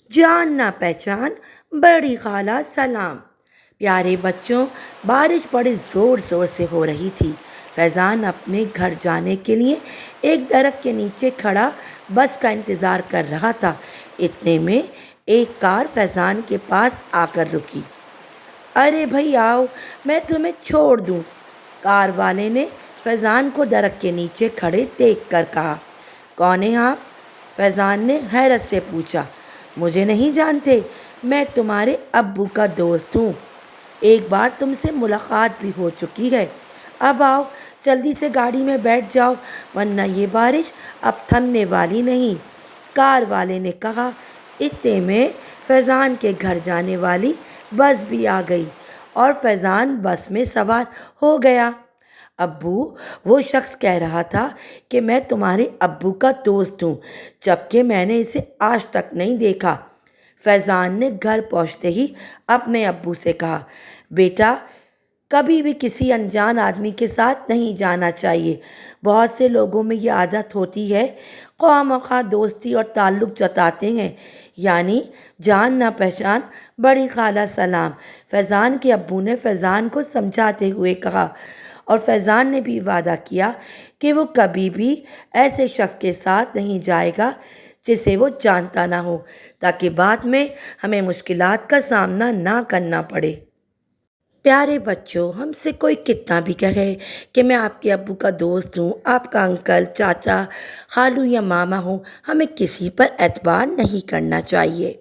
جان نہ پہچان، بڑی خالہ سلام۔ پیارے بچوں، بارش بڑے زور زور سے ہو رہی تھی۔ فیضان اپنے گھر جانے کے لیے ایک درخت کے نیچے کھڑا بس کا انتظار کر رہا تھا۔ اتنے میں ایک کار فیضان کے پاس آ کر رکی۔ ارے بھائی آؤ، میں تمہیں چھوڑ دوں، کار والے نے فیضان کو درخت کے نیچے کھڑے دیکھ کر کہا۔ کون ہیں آپ؟ فیضان نے حیرت سے پوچھا۔ مجھے نہیں جانتے، میں تمہارے ابو کا دوست ہوں، ایک بار تم سے ملاقات بھی ہو چکی ہے۔ اب آؤ، جلدی سے گاڑی میں بیٹھ جاؤ، ورنہ یہ بارش اب تھمنے والی نہیں، کار والے نے کہا۔ اتنے میں فیضان کے گھر جانے والی بس بھی آ گئی اور فیضان بس میں سوار ہو گیا۔ ابو، وہ شخص کہہ رہا تھا کہ میں تمہارے ابو کا دوست ہوں، جبکہ میں نے اسے آج تک نہیں دیکھا۔ فیضان نے گھر پہنچتے ہی اپنے ابو سے کہا، بیٹا، کبھی بھی کسی انجان آدمی کے ساتھ نہیں جانا چاہیے۔ بہت سے لوگوں میں یہ عادت ہوتی ہے، خواہ مخواہ دوستی اور تعلق جتاتے ہیں، یعنی جان نہ پہچان، بڑی خالہ سلام۔ فیضان کے ابو نے فیضان کو سمجھاتے ہوئے کہا، اور فیضان نے بھی وعدہ کیا کہ وہ کبھی بھی ایسے شخص کے ساتھ نہیں جائے گا جسے وہ جانتا نہ ہو، تاکہ بعد میں ہمیں مشکلات کا سامنا نہ کرنا پڑے۔ پیارے بچوں، ہم سے کوئی کتنا بھی کہے کہ میں آپ کے ابو کا دوست ہوں، آپ کا انکل، چاچا، خالو یا ماما ہوں، ہمیں کسی پر اعتبار نہیں کرنا چاہیے۔